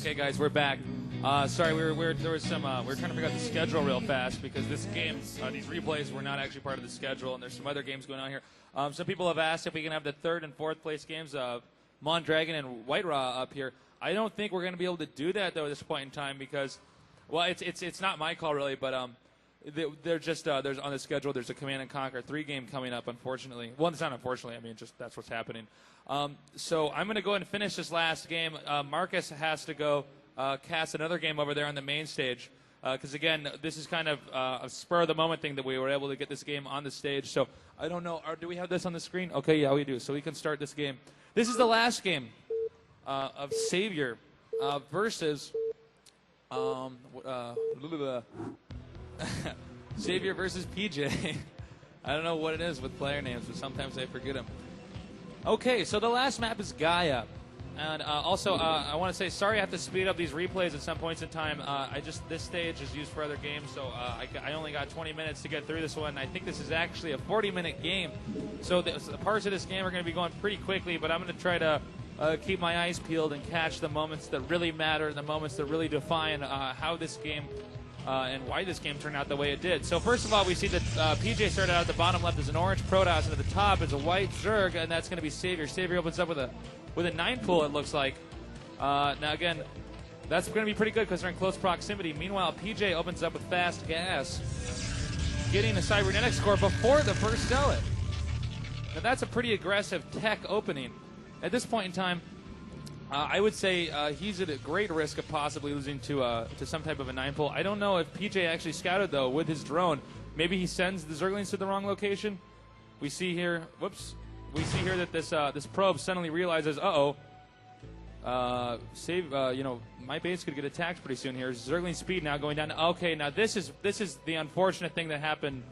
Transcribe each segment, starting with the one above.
Okay, guys, we're back. Sorry, we were trying to figure out the schedule real fast because this game, these replays were not actually part of the schedule, and there's some other games going on here. Some people have asked if we can have the third and fourth place games of Mondragon and White Raw up here. I don't think we're going to be able to do that though at this point in time because, well, it's not my call really, but they're just there's on the schedule. There's a Command and Conquer 3 game coming up. Unfortunately, well, it's not unfortunately. I mean, just that's what's happening. So I'm going to go ahead and finish this last game. Marcus has to go cast another game over there on the main stage because, again, this is kind of a spur-of-the-moment thing that we were able to get this game on the stage. So I don't know. Do we have this on the screen? Okay, yeah, we do. So we can start this game. This is the last game of SaviOr versus SaviOr versus PJ. I don't know what it is with player names, but sometimes I forget them. Okay, so the last map is Gaia. And also, I want to say sorry I have to speed up these replays at some points in time. This stage is used for other games, so I only got 20 minutes to get through this one. I think this is actually a 40-minute game. So the parts of this game are going to be going pretty quickly, but I'm going to try to keep my eyes peeled and catch the moments that really matter, the moments that really define how this game and why this game turned out the way it did. So first of all, we see that PJ started out at the bottom left as an orange Protoss, and at the top is a white Zerg, and that's going to be SaviOr. SaviOr opens up with a 9 pull, it looks like. Now again, that's going to be pretty good because they're in close proximity. Meanwhile, PJ opens up with fast gas, getting a cybernetics core before the first zealot. Now that's a pretty aggressive tech opening. At this point in time, I would say he's at a great risk of possibly losing to some type of a 9 pull. I don't know if PJ actually scouted, though, with his drone. Maybe he sends the Zerglings to the wrong location. We see here, we see here that this probe suddenly realizes, my base could get attacked pretty soon here. Zergling speed now going down. Okay, now this is the unfortunate thing that happened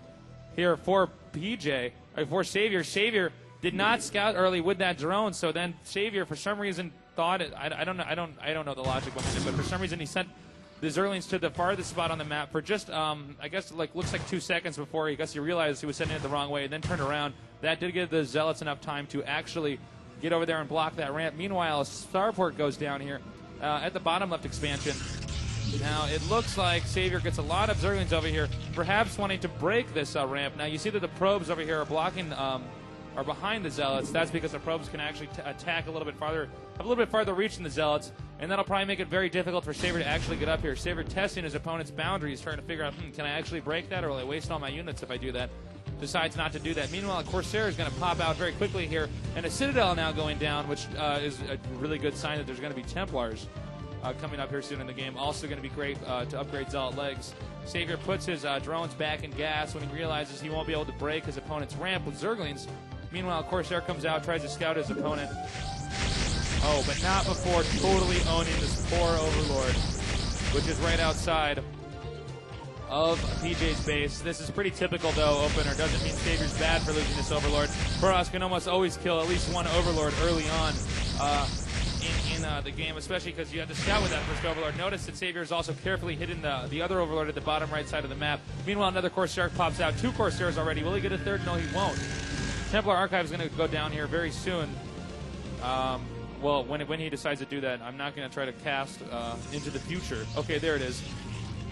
here for PJ, or for SaviOr. SaviOr did not scout early with that drone, so then SaviOr for some reason thought it. I don't know the logic behind it, but for some reason he sent the Zerglings to the farthest spot on the map for just I guess looks like 2 seconds before he realized he was sending it the wrong way, and then turned around. That did give the Zealots enough time to actually get over there and block that ramp. Meanwhile, a starport goes down here at the bottom left expansion. Now it looks like SaviOr gets a lot of Zerglings over here, perhaps wanting to break this ramp. Now you see that the probes over here are blocking. Are behind the Zealots. That's because the probes can actually attack a little bit farther, have a little bit farther reach than the Zealots, and that'll probably make it very difficult for SaviOr to actually get up here. SaviOr testing his opponent's boundaries, trying to figure out, can I actually break that, or will I waste all my units if I do that? Decides not to do that. Meanwhile, a Corsair is going to pop out very quickly here, and a Citadel now going down, which is a really good sign that there's going to be Templars coming up here soon in the game. Also going to be great to upgrade Zealot legs. SaviOr puts his drones back in gas when he realizes he won't be able to break his opponent's ramp with Zerglings. Meanwhile, Corsair comes out, tries to scout his opponent. Oh, but not before totally owning this poor Overlord, which is right outside of PJ's base. This is pretty typical, though, opener. Doesn't mean SaviOr's bad for losing this Overlord. Protoss can almost always kill at least one Overlord early on in the game, especially because you have to scout with that first Overlord. Notice that SaviOr is also carefully hitting the other Overlord at the bottom right side of the map. Meanwhile, another Corsair pops out. 2 Corsairs already. Will he get a third? No, he won't. Templar Archive is going to go down here very soon. Well, when he decides to do that, I'm not going to try to cast into the future. Okay, there it is.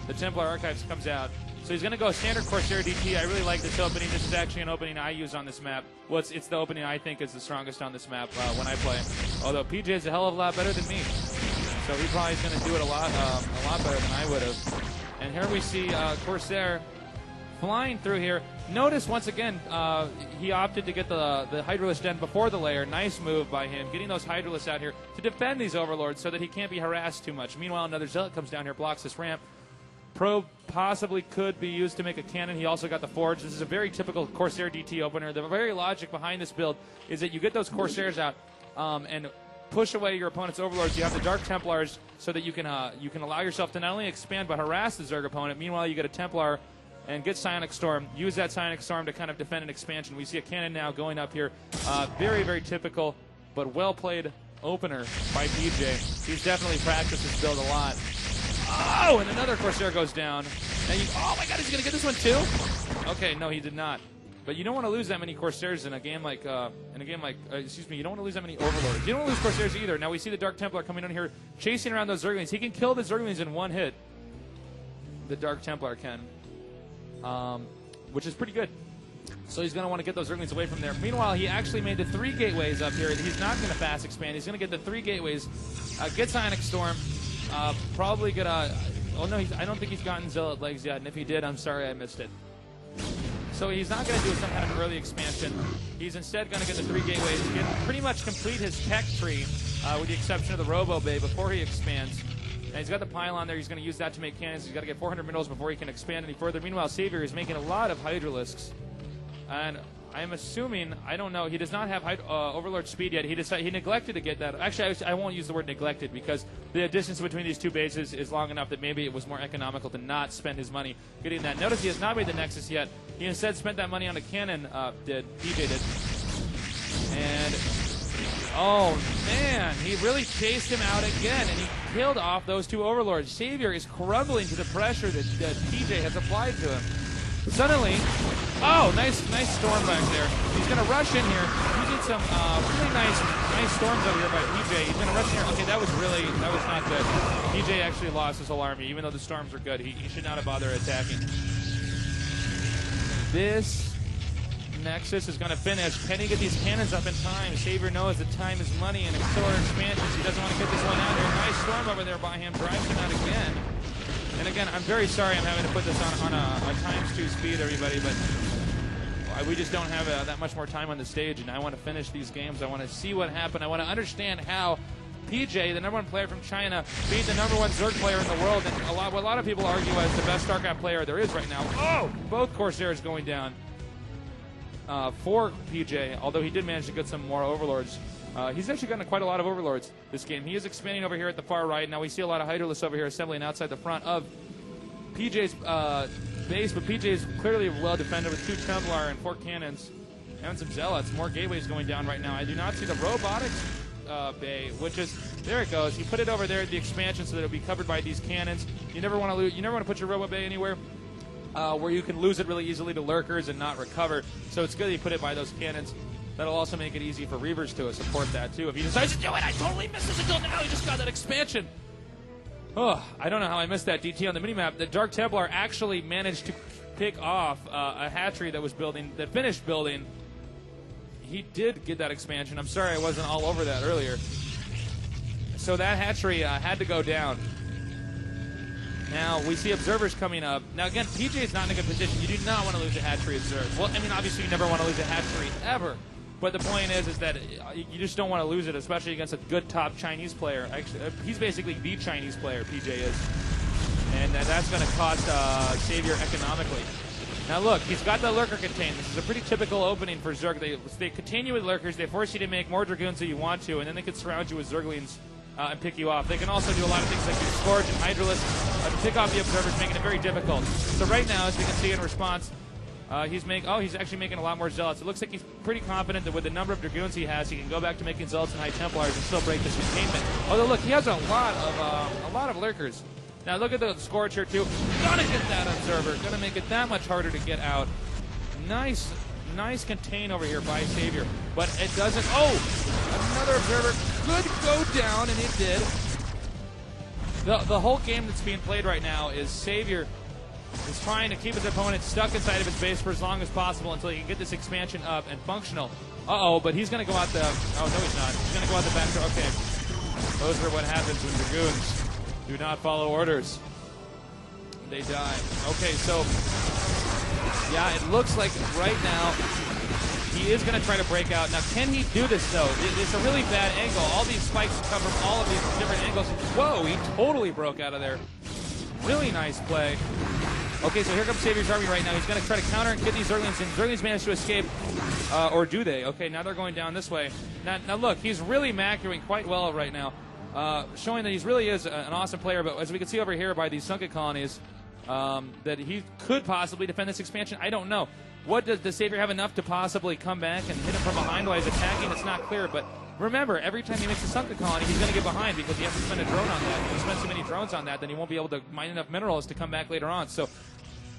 The Templar Archives comes out. So he's going to go standard Corsair DT. I really like this opening. This is actually an opening I use on this map. Well, it's the opening I think is the strongest on this map when I play. Although PJ is a hell of a lot better than me. So he probably is going to do it a lot better than I would have. And here we see Corsair flying through here. Notice once again, he opted to get the Hydralisk Den before the lair. Nice move by him, getting those Hydralisks out here to defend these Overlords so that he can't be harassed too much. Meanwhile, another Zealot comes down here, blocks this ramp. Probe possibly could be used to make a cannon. He also got the Forge. This is a very typical Corsair DT opener. The very logic behind this build is that you get those Corsairs out and push away your opponent's Overlords. You have the Dark Templars so that you can allow yourself to not only expand but harass the Zerg opponent. Meanwhile, you get a Templar and get Psionic Storm. Use that Psionic Storm to kind of defend an expansion. We see a cannon now going up here. Very, very typical but well-played opener by PJ. He's definitely practiced this build a lot. Oh, and another Corsair goes down. Now oh my God, is he going to get this one too? Okay, no, he did not. But you don't want to lose that many Corsairs in a game like, excuse me, you don't want to lose that many Overlords. You don't want to lose Corsairs either. Now we see the Dark Templar coming in here, chasing around those Zerglings. He can kill the Zerglings in one hit. The Dark Templar can, which is pretty good. So he's going to want to get those Zerglings away from there. Meanwhile, he actually made the 3 gateways up here. He's not going to fast expand. He's going to get the 3 gateways, get Psionic Storm, probably get a... Oh, no, I don't think he's gotten Zealot Legs yet, and if he did, I'm sorry I missed it. So he's not going to do some kind of early expansion. He's instead going to get the 3 gateways, pretty much complete his tech tree, with the exception of the Robo Bay, before he expands. And he's got the pylon there. He's going to use that to make cannons. He's got to get 400 minerals before he can expand any further. Meanwhile, SaviOr is making a lot of Hydralisks. And I'm assuming, I don't know, he does not have Overlord speed yet. He neglected to get that. Actually, I won't use the word neglected because the distance between these 2 bases is long enough that maybe it was more economical to not spend his money getting that. Notice he has not made the Nexus yet. He instead spent that money on a cannon, PJ did. And, oh man, he really chased him out again, and he killed off those 2 Overlords. SaviOr is crumbling to the pressure that PJ has applied to him. Suddenly, oh, nice storm back there. He's going to rush in here, using some really nice storms over here by PJ. He's going to rush in here. Okay, that was not good. PJ actually lost his whole army, even though the storms were good. He should not have bothered attacking. This Nexus is going to finish. Can he get these cannons up in time? SaviOr knows that time is money and Accelerator expansions. He doesn't want to get this one out here. Nice storm over there by him. Drives him out again. And again, I'm very sorry I'm having to put this on a ×2 speed, everybody, but we just don't have that much more time on the stage, and I want to finish these games. I want to see what happened. I want to understand how PJ, the #1 player from China, beat the #1 Zerg player in the world, and what a lot of people argue as the best StarCraft player there is right now. Oh! Both Corsairs going down for PJ, although he did manage to get some more Overlords. He's actually gotten quite a lot of Overlords this game. He is expanding over here at the far right. Now we see a lot of Hydralisks over here assembling outside the front of PJ's base, but PJ is clearly well defended with 2 Templar and 4 cannons and some Zealots. More gateways going down right now. I do not see the Robotics Bay, which is, there it goes. He put it over there at the expansion so that it'll be covered by these cannons. You never want to put your Robo Bay anywhere where you can lose it really easily to Lurkers and not recover. So it's good that you put it by those cannons. That'll also make it easy for Reavers to support that, too. If he decides to do it, I totally missed this until now. He just got that expansion. Oh, I don't know how I missed that DT on the minimap. The Dark Templar actually managed to pick off a hatchery that finished building. He did get that expansion. I'm sorry I wasn't all over that earlier. So that hatchery had to go down. Now, we see observers coming up. Now, again, PJ is not in a good position. You do not want to lose a hatchery observer. Well, I mean, obviously you never want to lose a hatchery ever. But the point is that you just don't want to lose it, especially against a good top Chinese player. Actually, he's basically the Chinese player, PJ is. And that's going to cost SaviOr economically. Now look, he's got the Lurker contained. This is a pretty typical opening for Zerg. They contain you with Lurkers, they force you to make more Dragoons than you want to, and then they can surround you with Zerglings and pick you off. They can also do a lot of things like use Scourge and Hydralisk to pick off the observers, making it very difficult. So right now, as we can see in response, he's actually making a lot more Zealots. It looks like he's pretty confident that with the number of Dragoons he has, he can go back to making Zealots and High Templars and still break this containment. Although look, he has a lot of Lurkers. Now look at the Scourge here too. Gonna get that observer. Gonna make it that much harder to get out. Nice contain over here by SaviOr, but it doesn't. Oh, another observer could go down, and it did. The whole game that's being played right now is SaviOr is trying to keep his opponent stuck inside of his base for as long as possible until he can get this expansion up and functional. Uh-oh, but he's going to go out the... Oh, no, he's not. He's going to go out the back door. Okay. Those are what happens when Dragoons do not follow orders. They die. Okay, so... Yeah, it looks like right now he is going to try to break out. Now, can he do this, though? It's a really bad angle. All these spikes come from all of these different angles. Whoa, he totally broke out of there. Really nice play. Okay, so here comes SaviOr's army right now. He's going to try to counter and get these Zerglings, and Zerglings manage to escape. Or do they? Okay, now they're going down this way. Now look, he's really macroing quite well right now, showing that he really is an awesome player. But as we can see over here by these sunken colonies, that he could possibly defend this expansion. I don't know. What does SaviOr have enough to possibly come back and hit him from behind while he's attacking? It's not clear, but remember, every time he makes a sunken colony, he's going to get behind because he has to spend a drone on that. If he spends too many drones on that, then he won't be able to mine enough minerals to come back later on. So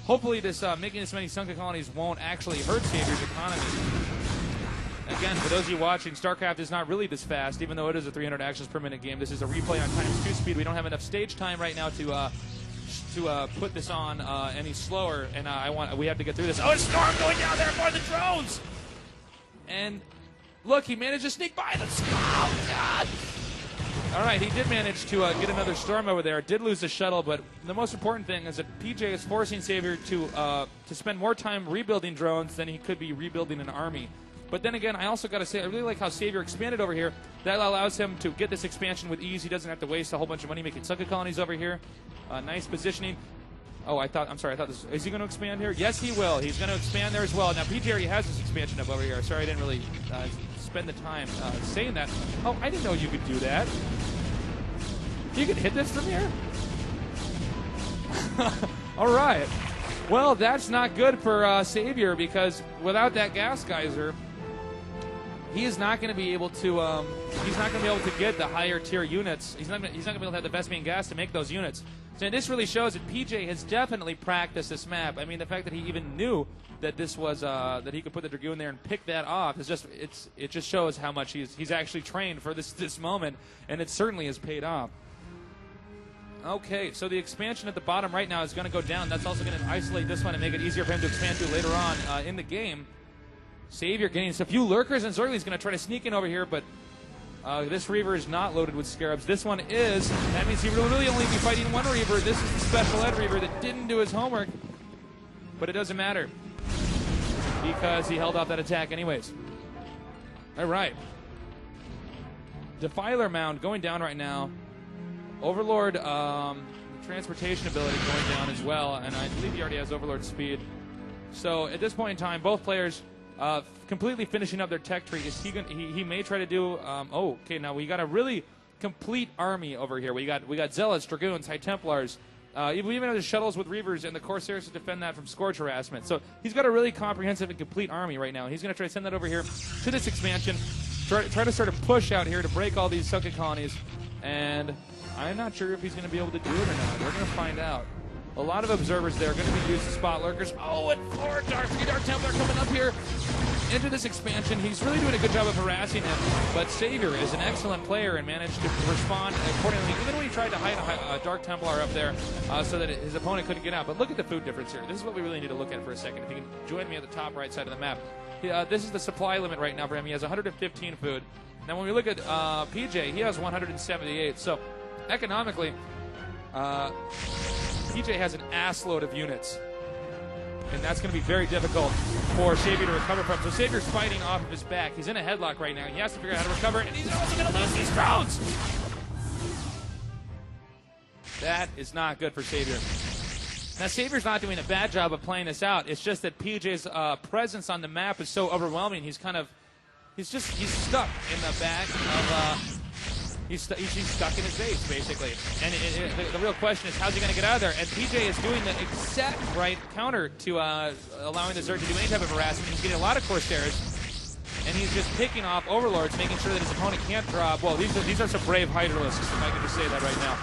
hopefully this making this many sunken colonies won't actually hurt Savior's economy. Again, for those of you watching, StarCraft is not really this fast, even though it is a 300 actions per minute game. This is a replay on ×2 speed. We don't have enough stage time right now to put this on any slower, and we have to get through this. Oh, a storm going down there for the drones! And look, he managed to sneak by them. Oh, God! All right, he did manage to get another storm over there. Did lose the shuttle, but the most important thing is that PJ is forcing Savior to spend more time rebuilding drones than he could be rebuilding an army. But then again, I also got to say, I really like how Savior expanded over here. That allows him to get this expansion with ease. He doesn't have to waste a whole bunch of money making sunken colonies over here. Nice positioning. Oh, I thought this. Is he going to expand here? Yes, he will. He's going to expand there as well. Now, PJ already has this expansion up over here. Sorry, I didn't really spend the time saying that. Oh, I didn't know you could do that. You could hit this from here? All right. Well, that's not good for Savior, because without that gas geyser, he is not going to be able to. He's not going to be able to get the higher tier units. He's not going to be able to have the best main gas to make those units. So this really shows that PJ has definitely practiced this map. I mean, the fact that he even knew that this was that he could put the Dragoon there and pick that off is just it just shows how much he's actually trained for this moment, and it certainly has paid off. Okay, so the expansion at the bottom right now is going to go down. That's also going to isolate this one and make it easier for him to expand to later on in the game. Savior getting a few Lurkers, and Zergly's going to try to sneak in over here, but this Reaver is not loaded with Scarabs. This one is. That means he will really only be fighting one Reaver. This is the Special Ed Reaver that didn't do his homework, but it doesn't matter because he held off that attack anyways. All right. Defiler Mound going down right now. Overlord transportation ability going down as well, and I believe he already has Overlord speed. So at this point in time, both players completely finishing up their tech tree. He may try to do. Okay, now we got a really complete army over here. We got Zealots, Dragoons, High Templars. We even have the shuttles with Reavers and the Corsairs to defend that from Scourge harassment. So he's got a really comprehensive and complete army right now. He's going to try to send that over here to this expansion. Try to start a push out here to break all these sunken colonies, and I'm not sure if he's going to be able to do it or not. We're going to find out. A lot of observers there are going to be used to spot Lurkers. Oh, and 4 Dark Templar coming up here into this expansion. He's really doing a good job of harassing him, but Savior is an excellent player and managed to respond accordingly, even when he tried to hide a Dark Templar up there so that his opponent couldn't get out. But look at the food difference here. This is what we really need to look at for a second. If you can join me at the top right side of the map. This is the supply limit right now for him. He has 115 food. Now, when we look at PJ, he has 178. So, economically, PJ has an assload of units, and that's going to be very difficult for Savior to recover from. So Saviour's fighting off of his back. He's in a headlock right now. He has to figure out how to recover, and he's also going to lose these drones. That is not good for Savior. Now, Savior's not doing a bad job of playing this out. It's just that PJ's presence on the map is so overwhelming. He's stuck in the back of. He's stuck in his base, basically. And the real question is, how's he going to get out of there? And PJ is doing the exact right counter to allowing the Zerg to do any type of harassment. He's getting a lot of Corsairs, and he's just picking off Overlords, making sure that his opponent can't drop. Well, these are some brave Hydralisks, if I can just say that right now.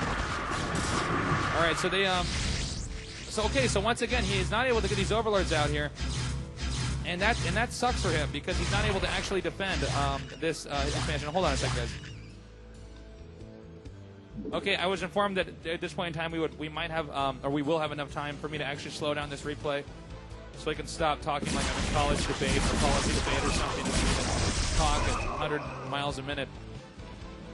All right, so they so once again, he is not able to get these Overlords out here. And that sucks for him because he's not able to actually defend this expansion. Hold on a second, guys. Okay, I was informed that at this point in time we might have or we will have enough time for me to actually slow down this replay, so I can stop talking like I'm in college debate or policy debate or something, and talk at 100 miles a minute.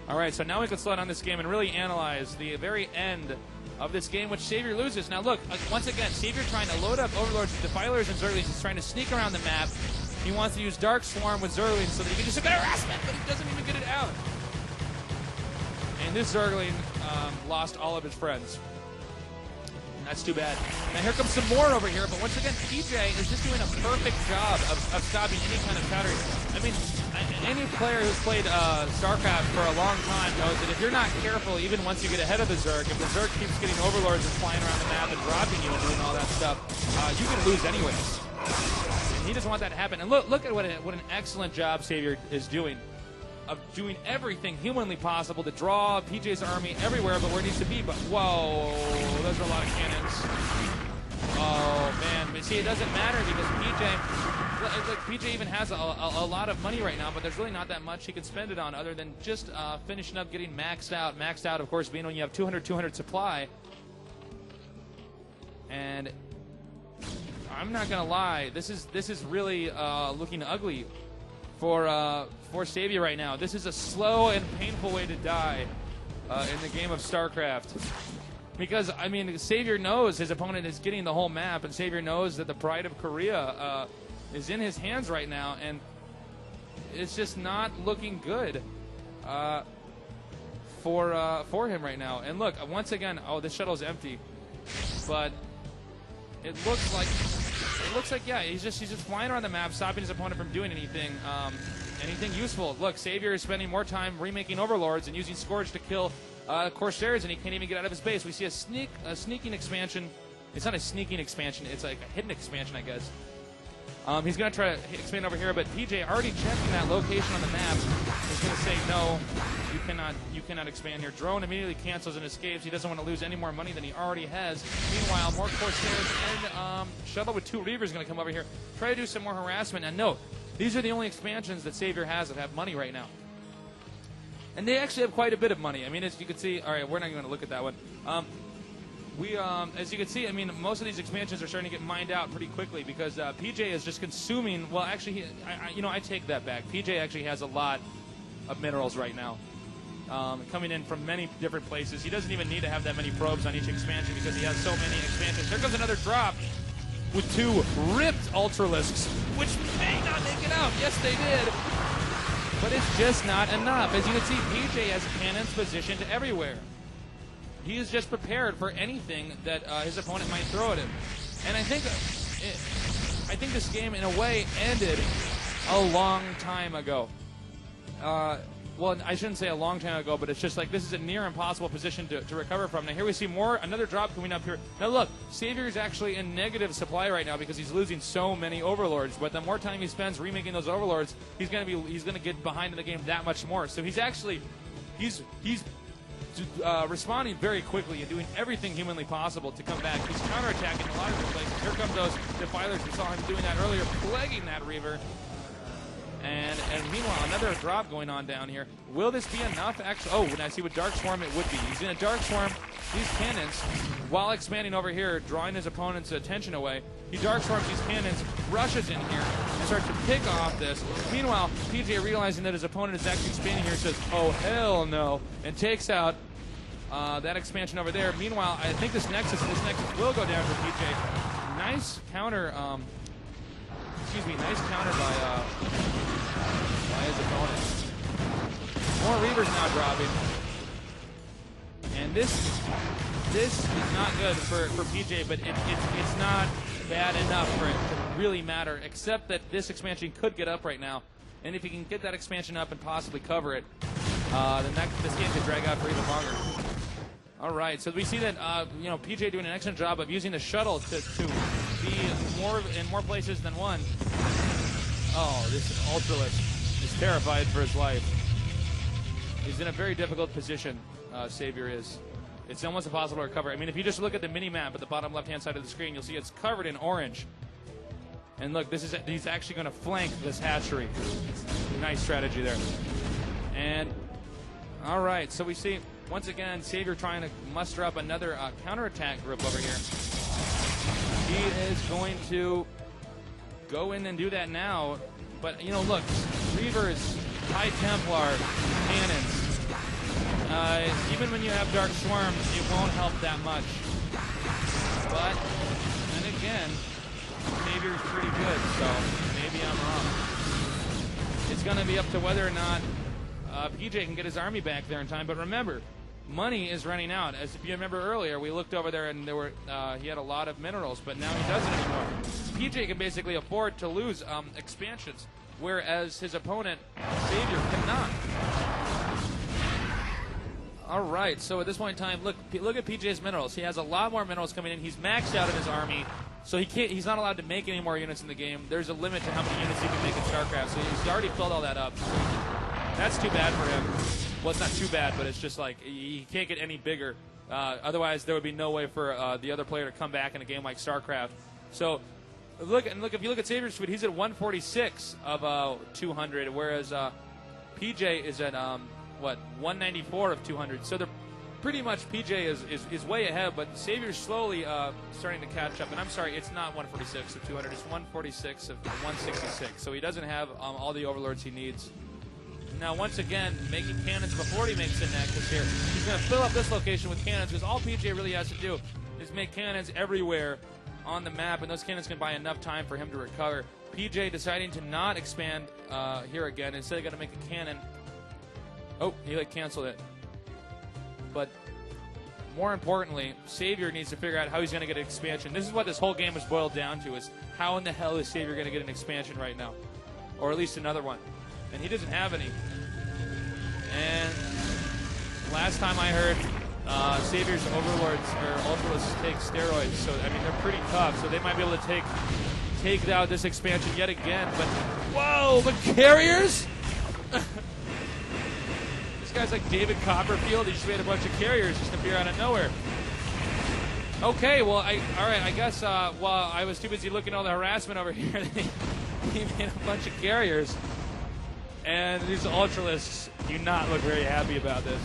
All right, so now we can slow down this game and really analyze the very end of this game, which Savior loses. Now look, once again, Savior trying to load up Overlords with Defilers and Zerglings. He's trying to sneak around the map. He wants to use Dark Swarm with Zerglings so that he can just get harassment, but he doesn't even get it out. And this Zergling lost all of his friends. That's too bad. Now here comes some more over here, but once again, PJ is just doing a perfect job of stopping any kind of counter. I mean, any player who's played StarCraft for a long time knows that if you're not careful, even once you get ahead of the Zerg, if the Zerg keeps getting Overlords and flying around the map and dropping you and doing all that stuff, you can lose anyways. And he doesn't want that to happen. And look at what an excellent job Savior is doing, of doing everything humanly possible to draw PJ's army everywhere but where it needs to be. But whoa, those are a lot of cannons. Oh, man. But see, it doesn't matter because PJ even has a lot of money right now, but there's really not that much he can spend it on other than just finishing up getting maxed out. Maxed out, of course, being when you have 200 supply. And I'm not going to lie. This is really looking ugly for SaviOr right now. This is a slow and painful way to die in the game of StarCraft. Because, I mean, SaviOr knows his opponent is getting the whole map, and SaviOr knows that the pride of Korea is in his hands right now, and it's just not looking good for him right now. And look, once again, oh, this shuttle's empty, but it looks like yeah, he's just flying around the map, stopping his opponent from doing anything useful. Look, SaviOr is spending more time remaking Overlords and using Scourge to kill Corsairs, and he can't even get out of his base. We see a sneaking expansion. It's not a sneaking expansion. It's like a hidden expansion, I guess. He's going to try to expand over here, but PJ already checking that location on the map is going to say, no, you cannot expand here. Drone immediately cancels and escapes. He doesn't want to lose any more money than he already has. Meanwhile, more Corsairs and Shuttle with 2 Reavers is going to come over here, try to do some more harassment. And note, these are the only expansions that SaviOr has that have money right now. And they actually have quite a bit of money. I mean, as you can see, all right, we're not going to look at that one. As you can see, I mean, most of these expansions are starting to get mined out pretty quickly because PJ is just consuming. Well, actually, I take that back. PJ actually has a lot of minerals right now, coming in from many different places. He doesn't even need to have that many probes on each expansion because he has so many expansions. There comes another drop with 2 ripped Ultralisks, which may not make it out. Yes, they did. But it's just not enough. As you can see, PJ has cannons positioned everywhere. He is just prepared for anything that his opponent might throw at him. And I think this game, in a way, ended a long time ago. Well, I shouldn't say a long time ago, but it's just like this is a near impossible position to recover from. Now here we see another drop coming up here. Now look, SaviOr is actually in negative supply right now because he's losing so many Overlords. But the more time he spends remaking those Overlords, he's gonna get behind in the game that much more. So he's responding very quickly and doing everything humanly possible to come back. He's counterattacking a lot of different places. Here come those Defilers. We saw him doing that earlier, plaguing that Reaver. And meanwhile, another drop going on down here. Will this be enough? Actually, oh, when I see with Dark Swarm, it would be. He's going to Dark Swarm these cannons while expanding over here, drawing his opponent's attention away. He Dark Swarms these cannons, rushes in here, and starts to pick off this. Meanwhile, PJ, realizing that his opponent is actually expanding here, says, oh, hell no, and takes out that expansion over there. Meanwhile, I think this Nexus will go down for PJ. Nice counter, nice counter by his opponent. More Reavers now dropping. And this is not good for PJ, but it's not bad enough for it to really matter, except that this expansion could get up right now. And if he can get that expansion up and possibly cover it, then this game could drag out for even longer. All right, so we see that PJ doing an excellent job of using the shuttle to be in more places than one. Oh, this Ultralisk is terrified for his life. He's in a very difficult position, SaviOr is. It's almost impossible to recover. I mean, if you just look at the mini-map at the bottom left-hand side of the screen, you'll see it's covered in orange. And look, he's actually going to flank this hatchery. Nice strategy there. And, all right, so we see, once again, SaviOr trying to muster up another counterattack group over here. He is going to go in and do that now. But, look, Reavers, High Templar, cannons. Even when you have Dark Swarm, it won't help that much. But, then again, SaviOr's pretty good, so maybe I'm wrong. It's going to be up to whether or not PJ can get his army back there in time. But remember, money is running out. As if you remember earlier, we looked over there and he had a lot of minerals, but now he doesn't anymore. PJ can basically afford to lose expansions, whereas his opponent, SaviOr, cannot. All right, so at this point in time, look at PJ's minerals. He has a lot more minerals coming in. He's maxed out in his army, so he's not allowed to make any more units in the game. There's a limit to how many units he can make in StarCraft, so he's already filled all that up. That's too bad for him. Well, it's not too bad, but it's just like he can't get any bigger Otherwise, there would be no way for the other player to come back in a game like StarCraft. So, look. If you look at SaviOr's tweet, he's at 146 of 200, whereas PJ is at 194 of 200. So they're pretty much PJ is way ahead, but SaviOr's slowly starting to catch up. And I'm sorry, it's not 146 of 200. It's 146 of 166. So he doesn't have all the overlords he needs. Now, once again, making cannons before he makes the nexus here. He's going to fill up this location with cannons because all PJ really has to do is make cannons everywhere on the map, and those cannons can buy enough time for him to recover. PJ deciding to not expand here again. Instead, got to make a cannon. Oh, he canceled it. But more importantly, SaviOr needs to figure out how he's going to get an expansion. This is what this whole game is boiled down to, is how in the hell is SaviOr going to get an expansion right now? Or at least another one. And he doesn't have any. And last time I heard, SaviOr's overlords or ultralists take steroids, so I mean they're pretty tough. So they might be able to take out this expansion yet again. But whoa, the carriers! This guy's like David Copperfield. He just made a bunch of carriers just appear out of nowhere. Okay, well, all right. I guess while I was too busy looking at all the harassment over here, he made a bunch of carriers. And these ultralists do not look very happy about this.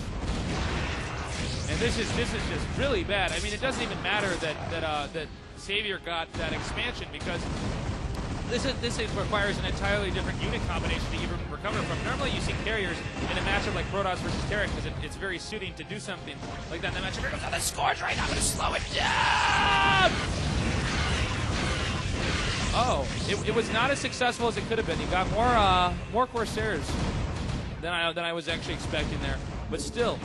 And this is just really bad. I mean, it doesn't even matter that SaviOr got that expansion, because this requires an entirely different unit combination to even recover from. Normally, you see carriers in a matchup like Protoss versus Terran because it's very suiting to do something like that in that matchup. Here goes all the scores right now. I'm going to slow it down. Oh, it was not as successful as it could have been. He got more Corsairs than I was actually expecting there. But still,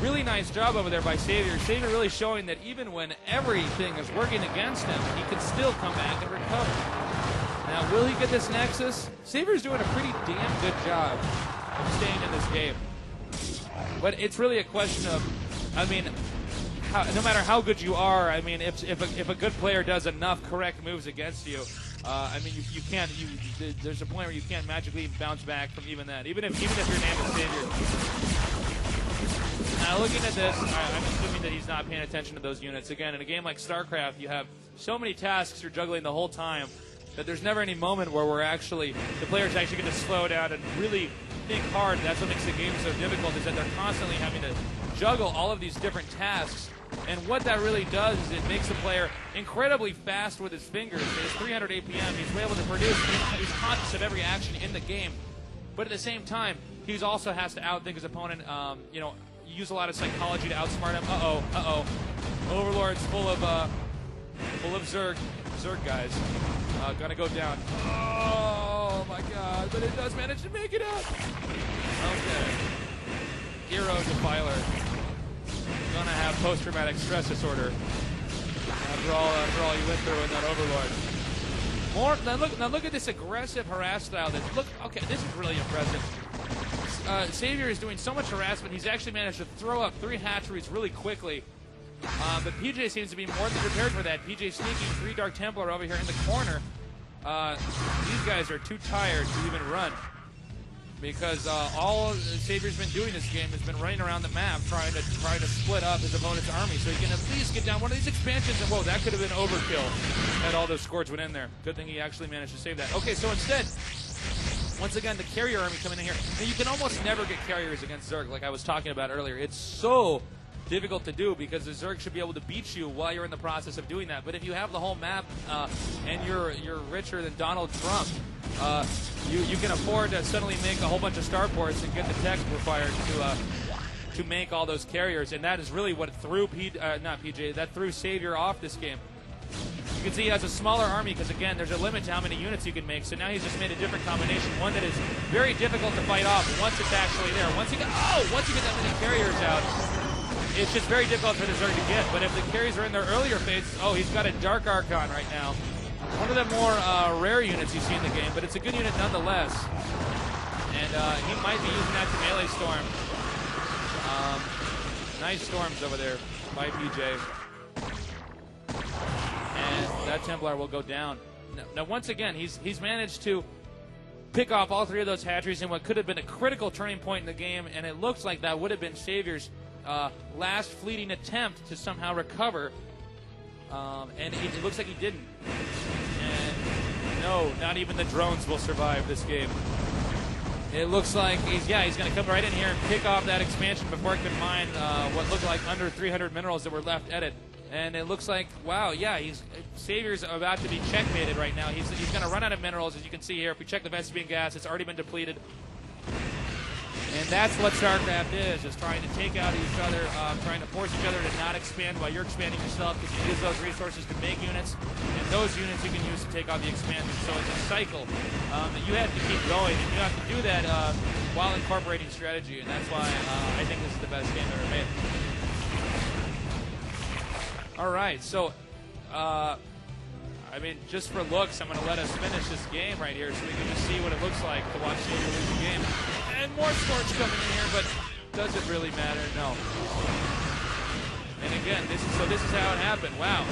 really nice job over there by SaviOr. SaviOr really showing that even when everything is working against him, he can still come back and recover. Now, will he get this Nexus? SaviOr's doing a pretty damn good job of staying in this game. But it's really a question of, I mean, no matter how good you are, I mean, if a good player does enough correct moves against you, I mean, you can't. There's a point where you can't magically bounce back from even that. Even if your name is SaviOr. Now, looking at this, I'm assuming that he's not paying attention to those units. Again, in a game like StarCraft, you have so many tasks you're juggling the whole time that there's never any moment where the player's actually going to slow down and really think hard. That's what makes the game so difficult, is that they're constantly having to juggle all of these different tasks. And what that really does is it makes the player incredibly fast with his fingers. At his 300 APM, he's able to produce. He's conscious of every action in the game. But at the same time, he also has to outthink his opponent. Use a lot of psychology to outsmart him. Uh-oh. Overlord's full of Zerg guys. Gonna go down. Oh, my God. But it does manage to make it out. Okay. Hero Defiler. Gonna have post-traumatic stress disorder after all you went through in that Overlord. Now look at this aggressive harass style. Okay, this is really impressive. SaviOr is doing so much harassment. He's actually managed to throw up 3 hatcheries really quickly. But PJ seems to be more than prepared for that. PJ sneaking 3 Dark Templar over here in the corner. These guys are too tired to even run, because all SaviOr's been doing this game has been running around the map trying to split up his opponent's army so he can at least get down one of these expansions. And whoa, that could have been overkill had all those scores went in there. Good thing he actually managed to save that. Okay, so instead, once again, the carrier army coming in here. Now, you can almost never get carriers against Zerg, like I was talking about earlier. It's so difficult to do because the Zerg should be able to beat you while you're in the process of doing that. But if you have the whole map and you're richer than Donald Trump, you can afford to suddenly make a whole bunch of starports and get the tech required to make all those carriers. And that is really what threw SaviOr off this game. You can see he has a smaller army because, again, there's a limit to how many units you can make. So now he's just made a different combination, one that is very difficult to fight off once it's actually there. Once you get that many carriers out, it's just very difficult for the Zerg to get. But if the carries are in their earlier phases, he's got a Dark Archon right now. One of the more rare units you see in the game, but it's a good unit nonetheless. And he might be using that to melee storm. Nice storms over there by PJ. And that Templar will go down. Now once again, he's managed to pick off all 3 of those hatcheries in what could have been a critical turning point in the game, and it looks like that would have been SaviOr's last fleeting attempt to somehow recover, and it looks like he didn't. And no, not even the drones will survive this game. It looks like he's going to come right in here and pick off that expansion before it can mine what looked like under 300 minerals that were left at it. And it looks like, wow, yeah, SaviOr's about to be checkmated right now. He's going to run out of minerals, as you can see here. If we check the Vespian gas, it's already been depleted. And that's what StarCraft is trying to take out each other, trying to force each other to not expand while you're expanding yourself, because you use those resources to make units, and those units you can use to take out the expansion. So it's a cycle that you have to keep going, and you have to do that while incorporating strategy, and that's why I think this is the best game ever made. All right, so, I mean, just for looks, I'm going to let us finish this game right here so we can just see what it looks like to watch SaviOr lose the game. And more Scorch coming in here, but does it really matter? No. And again, this is how it happened. Wow.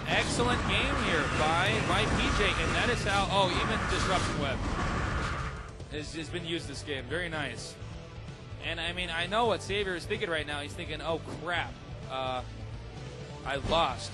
Excellent game here by PJ, and that is how, even Disruption Web has been used this game. Very nice. And, I mean, I know what SaviOr is thinking right now. He's thinking, oh, crap. I lost.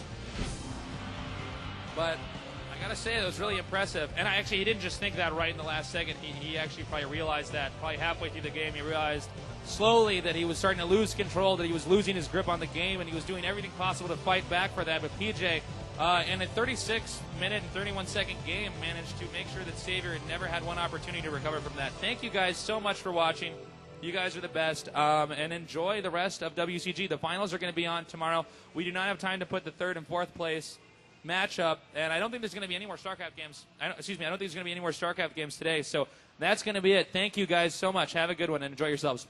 But I gotta say, it was really impressive. And he didn't just think that right in the last second. He actually probably realized that. Probably halfway through the game, he realized slowly that he was starting to lose control, that he was losing his grip on the game, and he was doing everything possible to fight back for that. But PJ, in a 36-minute and 31-second game, managed to make sure that SaviOr had never had one opportunity to recover from that. Thank you guys so much for watching. You guys are the best, and enjoy the rest of WCG. The finals are going to be on tomorrow. We do not have time to put the 3rd and 4th place matchup, and I don't think there's going to be any more StarCraft games. I don't think there's going to be any more StarCraft games today, so that's going to be it. Thank you guys so much. Have a good one, and enjoy yourselves.